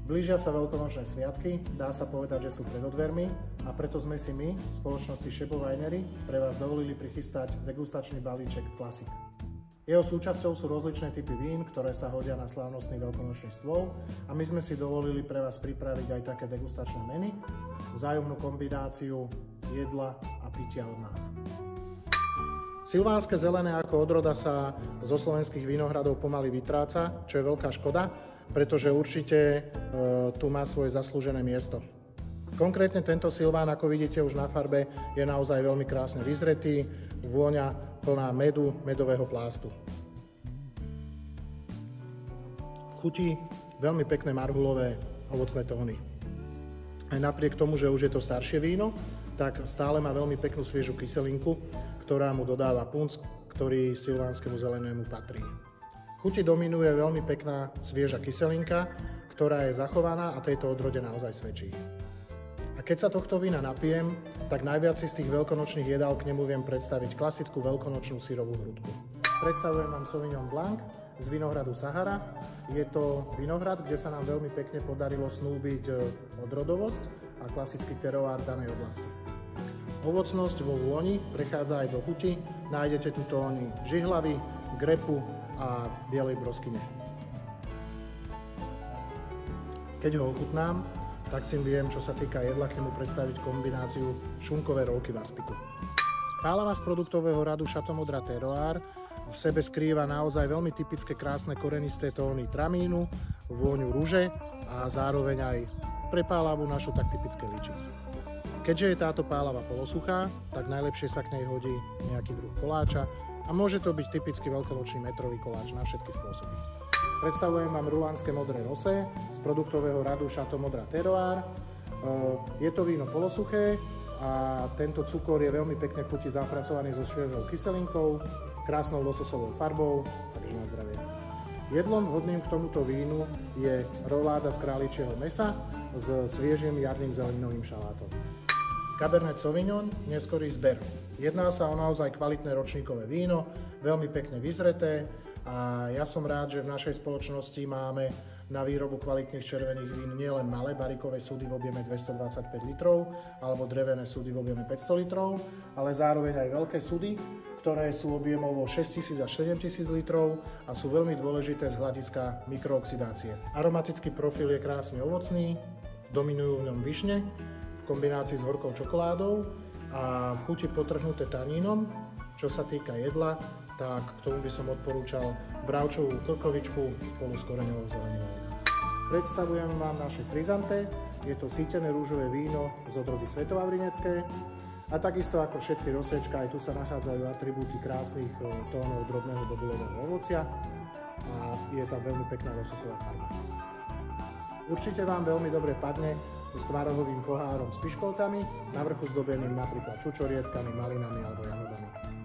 Blížia sa veľkonočné sviatky, dá sa povedať, že sú pred odvermi a preto sme si my, v spoločnosti Šebo Winery, pre vás dovolili prichystať degustačný balíček Classic. Jeho súčasťou sú rozličné typy vín, ktoré sa hodia na slávnostný veľkonočný stôl a my sme si dovolili pre vás pripraviť aj také degustačné menu, vzájomnú kombináciu jedla a pitia od nás. Silvánske zelené ako odroda sa zo slovenských vinohradov pomaly vytráca, čo je veľká škoda, pretože určite tu má svoje zaslúžené miesto. Konkrétne tento silván, ako vidíte už na farbe, je naozaj veľmi krásne vyzretý, vôňa plná medu, medového plástu. V chuti veľmi pekné marhulové ovocné tóny. Aj napriek tomu, že už je to staršie víno, tak stále má veľmi peknú sviežu kyselinku, ktorá mu dodáva punc, ktorý silvánskemu zelenému patrí. V chuti dominuje veľmi pekná svieža kyselinka, ktorá je zachovaná a tejto odrode naozaj svedčí. A keď sa tohto vína napijem, tak najviac si z tých veľkonočných jedál k nemu viem predstaviť klasickú veľkonočnú syrovú hrudku. Predstavujem vám Sauvignon Blanc z vinohradu Sahara. Je to vinohrad, kde sa nám veľmi pekne podarilo snúbiť odrodovosť a klasický teroár danej oblasti. Ovocnosť vo vôni prechádza aj do chuti. Nájdete tu tóny žihlavy, grepu a bielej broskyne. Keď ho ochutnám, tak si viem, čo sa týka jedla, k nemu predstaviť kombináciu šunkovej rolky v aspiku. Pálava z produktového radu Chateau Modra Terroir v sebe skrýva naozaj veľmi typické krásne korenisté tóny tramínu, vôňu ruže a zároveň aj pre pálavu našu tak typické liči. Keďže je táto pálava polosuchá, tak najlepšie sa k nej hodí nejaký druh koláča a môže to byť typický veľkonočný metrový koláč na všetky spôsoby. Predstavujem vám ruánske modré rosé z produktového radu Chateau Modra Terroir. Je to víno polosuché a tento cukor je veľmi pekne v chuti zapracovaný so sviežou kyselinkou, krásnou lososovou farbou, takže na zdravie. Jedlom vhodným k tomuto vínu je roláda z králičieho mäsa s sviežým jarným zeleninovým šalátom. Cabernet Sauvignon, neskorý zber. Jedná sa o naozaj kvalitné ročníkové víno, veľmi pekne vyzreté a ja som rád, že v našej spoločnosti máme na výrobu kvalitných červených vín nielen malé barikové súdy v objeme 225 litrov alebo drevené súdy v objeme 500 litrov, ale zároveň aj veľké súdy, ktoré sú objemovo 6000 až 7000 litrov a sú veľmi dôležité z hľadiska mikrooxidácie. Aromatický profil je krásne ovocný, dominujú v ňom višne, v kombinácii s horkou čokoládou a v chuti potrhnuté tanínom. Čo sa týka jedla, tak k tomu by som odporúčal bravčovú klkovičku spolu s koreňovou zeleninou. Predstavujem vám naše frizante, je to sítené rúžové víno z odrody Svetovavrinecké a takisto ako všetky rosečka, aj tu sa nachádzajú atribúty krásnych tónov drobného bobulového ovocia a je tam veľmi pekná lososová farba. Určite vám veľmi dobre padne s tvarohovým pohárom s piškoltami, na vrchu zdobeným napríklad čučorietkami, malinami alebo jahodami.